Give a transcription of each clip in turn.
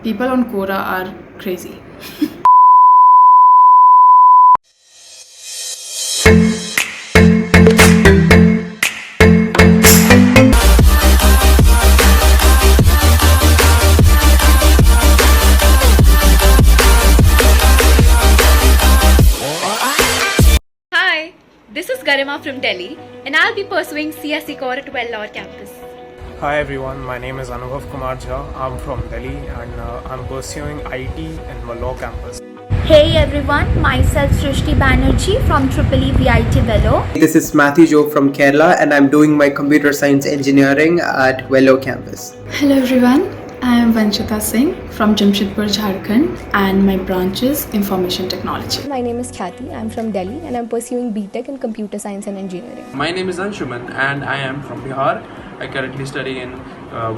People on Quora are crazy. Hi, this is Garima from Delhi, and I'll be pursuing CSE Core at Vellore campus. Hi everyone, my name is Anubhav Kumar Jha. I'm from Delhi and I'm pursuing IT in Vellore campus. Hey everyone, myself Srishti Banerjee from EEE VIT Vellore. This is Matthew Joe from Kerala and I'm doing my computer science engineering at Vellore campus. Hello everyone, I am Vanchita Singh from Jamshedpur, Jharkhand, and my branch is Information Technology. My name is Khyati. I'm from Delhi and I'm pursuing BTech in Computer Science and Engineering. My name is Anshuman and I am from Bihar. I currently study in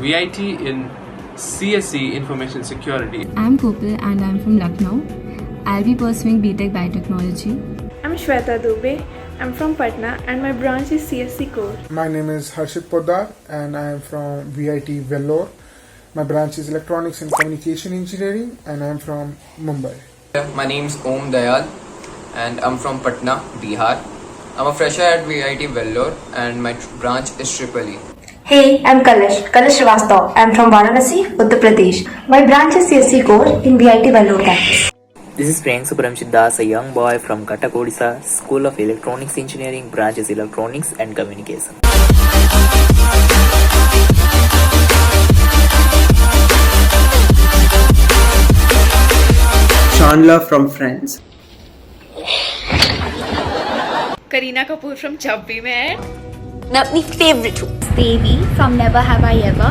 VIT in CSE Information Security. I'm Kopal and I'm from Lucknow. I'll be pursuing BTech Biotechnology. I'm Shweta Dubey. I'm from Patna and my branch is CSE Core. My name is Harshit Poddar and I am from VIT Vellore. My branch is Electronics and Communication Engineering and I am from Mumbai. My name is Om Dayal and I'm from Patna, Bihar. I'm a fresher at VIT Vellore and my branch is EEE. Hey, I'm Kalash Srivastav. I'm from Varanasi, Uttar Pradesh. My branch is CSE Core in VIT Vellore campus. This is Priyank Subramjit Das, a young boy from Cuttack, Odisha, School of Electronics Engineering, branch is Electronics and Communication. Chandler from Friends. Kareena Kapoor from Jab Bhi Main. My favorite. Devi from Never Have I Ever.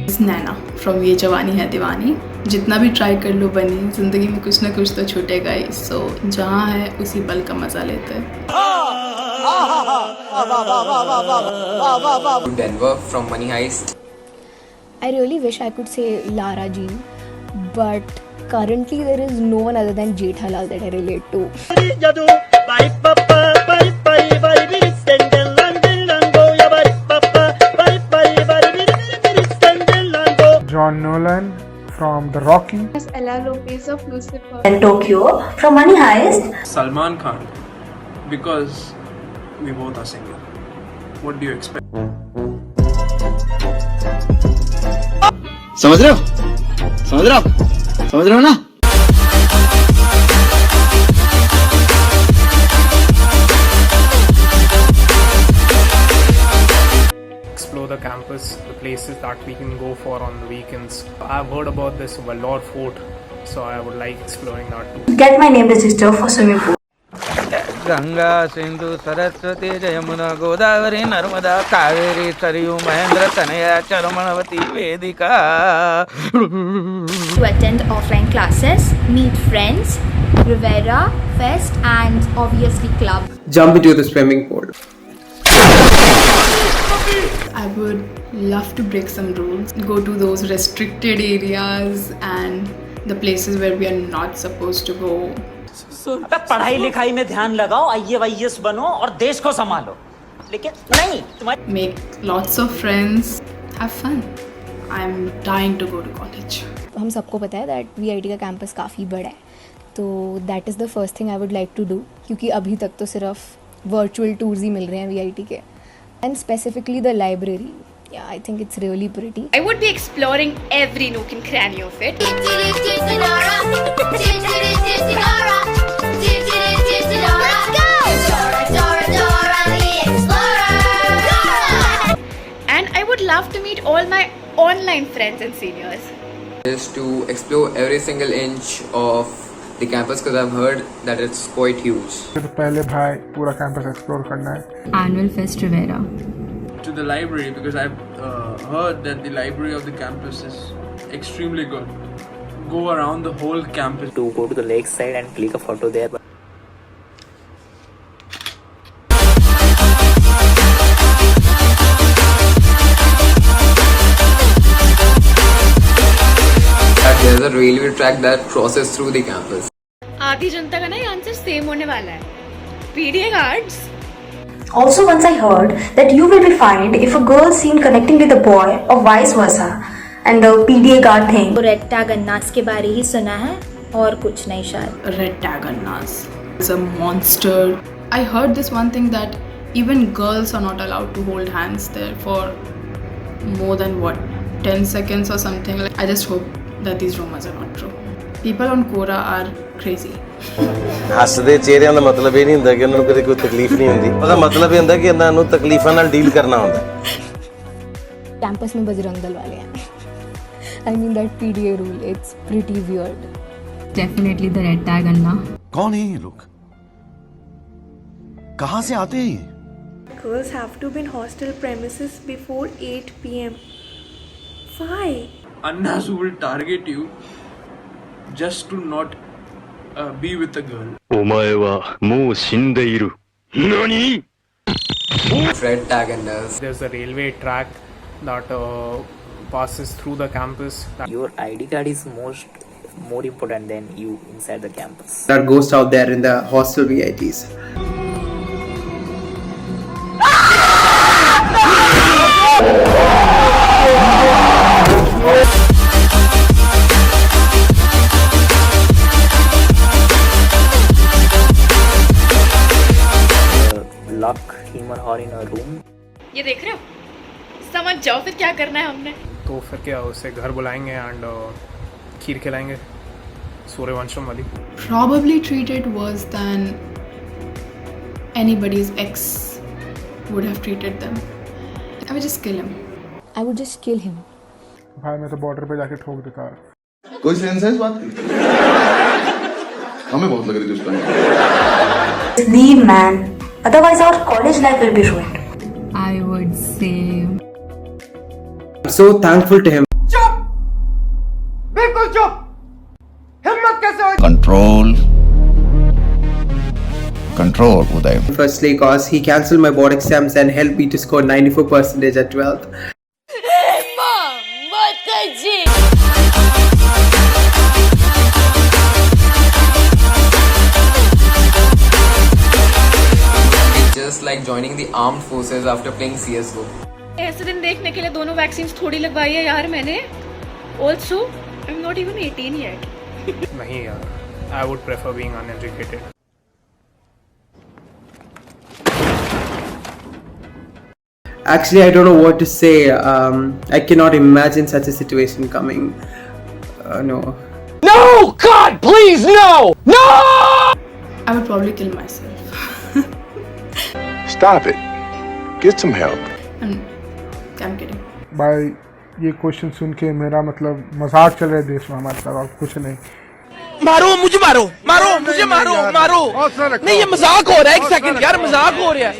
This is Naina from Ye Jawani Hai Diwani. जितना भी try कर लो बनी, जिंदगी में कुछ ना कुछ तो छूटेगा ही. सो जहाँ है उसी पल का मजा लेते हैं. Denver from Money Heist. I really wish I could say Lara Jean, but currently there is no one other than Jethalal that I relate to. John Nolan from The Rocky. Ella Lopez of Lucifer. And Tokyo from Money Heist. Salman Khan, because we both are single. What do you expect? समझ रहे हो ना? Explore the campus, the places that we can go for on the weekends. I've heard about this Vellore Fort, so I would like exploring that too. Get my name registered for swimming pool. Ganga Sindhu Saraswati जयमुना Godavari Narmada Kaveri Saryu Mahendra Tanaya Charmanvati Vedika. To attend offline classes, meet friends, Rivera, Fest, and obviously club. Jump into the swimming pool. I would love to break some rules, go to those restricted areas and the places where we are not supposed to go. पढ़ाई लिखाई में ध्यान लगाओ, IAS बनो और देश को संभालो. लेकिन नहीं तुम्हारी. Make lots of friends, have fun. I'm dying to go to college. हम सबको पता है that VIT का कैंपस काफ़ी बड़ा है, तो that is the first thing I would like to do, क्योंकि अभी तक तो सिर्फ virtual tours ही मिल रहे हैं VIT के. And specifically the library. Yeah, I think it's really pretty. I would be exploring every nook and cranny of it. And I would love to meet all my online friends and seniors. Is to explore every single inch of the campus because I've heard that it's quite huge. तो पहले भाई पूरा campus explore करना है. Annual Fest Rivera. To the library because I've heard that the library of the campus is extremely good. Go around the whole campus. To go to the lake side and click a photo there. There's a railway track that crosses through the campus. आधी जनता का ना ये answer same होने वाला है. PDA cards. Also, once I heard that you will be fined if a girl is seen connecting with a boy or vice versa. and the PDA guard thing. Red tag अन्नास के बारे ही सुना है और कुछ नहीं शायद. Red tag Annas is a monster. I heard this one thing that even girls are not allowed to hold hands there for more than 10 seconds or something. Like, I just hope that these rumors are not true. People on Quora are crazy. ਹੱਸਦੇ ਚਿਹਰਿਆਂ ਦਾ ਮਤਲਬ ਇਹ ਨਹੀਂ ਹੁੰਦਾ ਕਿ ਉਹਨਾਂ ਨੂੰ ਕਦੇ ਕੋਈ ਤਕਲੀਫ ਨਹੀਂ ਹੁੰਦੀ. ਉਹਦਾ ਮਤਲਬ ਇਹ ਹੁੰਦਾ ਕਿ ਇਹਨਾਂ ਨੂੰ ਤਕਲੀਫਾਂ ਨਾਲ ਡੀਲ ਕਰਨਾ ਹੁੰਦਾ. कैंपस में बजरंग दल वाले हैं. I mean that PDA rule, it's pretty weird. Definitely the red tag Anna. कौन है ये लोग? कहाँ से आते हैं ये? Girls have to be in hostel premises before 8 p.m. Why? Annas who will target you just to not be with a girl. お前はもう死んでいる。何? Red tag Annas. There's a railway track that passes through the campus. Your ID card is more important than you inside the campus. There are ghosts out there in the hostel VITs. Lock him or her in a room. ये देख रहे हो? समझ जाओ फिर क्या करना है हमने. तो फिर क्या उसे घर बुलाएंगे एंड खीर खिलाएंगे सूर्यवंशम वाली. Probably treat it worse than anybody's ex would have treated them. I would just kill him. I would just kill him. भाई मैं तो बॉर्डर पे जाके ठोक देता. कोई सेंस है इस बात की? हमें बहुत लग रही थी उस time. Leave, man. Otherwise our college life will be ruined. I would say I'm so thankful to him. बिल्कुल चुप. हिम्मत कैसे हो? Control, Uday. Firstly, cause he cancelled my board exams and helped me to score 94% at 12th. It's just like joining the armed forces after playing CS:GO. ऐसे दिन देखने के लिए दोनों वैक्सीन थोड़ी लगवाई है यार मैंने. Also, I'm not even 18 yet. नहीं यार, I would prefer being uneducated. Actually, I don't know what to say. I cannot imagine such a situation coming. No. No, God, please, no, no. I would probably kill myself. Stop it. Get some help. I'm kidding. भाई ये question सुन के मेरा मतलब मजाक चल रहा है देश में हमारे साथ और कुछ नहीं. मारो मुझे, मारो मारो मुझे, मारो मारो. नहीं ये मजाक हो रहा है. एक सेकंड यार, मजाक हो रहा है.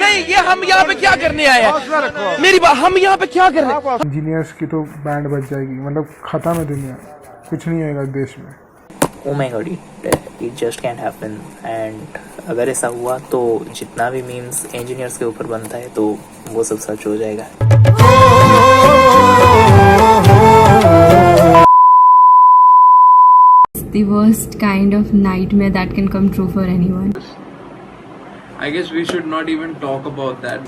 नहीं ये हम यहाँ पे क्या करने आए हैं? मेरी बात, हम यहाँ पे क्या करने? इंजीनियर्स की तो बैंड बज जाएगी. मतलब खत्म है दुनिया. कुछ नहीं होगा देश में. Oh my god, it just can't happen. And अगर ऐसा हुआ तो जितना भी मीम्स इंजीनियर्स के ऊपर बनता है तो वो सब सच हो जाएगा. the worst kind of nightmare that can come true for anyone. I guess we should not even talk about that.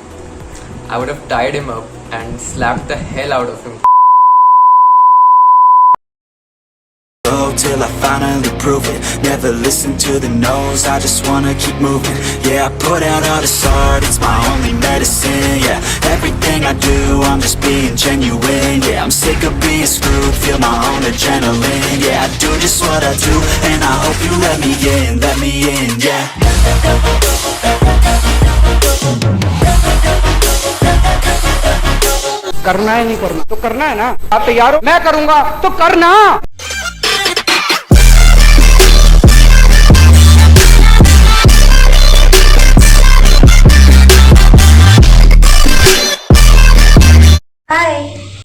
I would have tied him up and slapped the hell out of him. Till I finally prove it. Never listen to the no's, I just wanna keep moving. Yeah, I put out all this art, it's my only medicine. Yeah, everything I do, I'm just being genuine. Yeah, I'm sick of being screwed, feel my own adrenaline. Yeah, I do just what I do, and I hope you let me in, yeah. करना है नहीं करना तो करना है ना. आप तैयार हो? मैं करूंगा तो करना.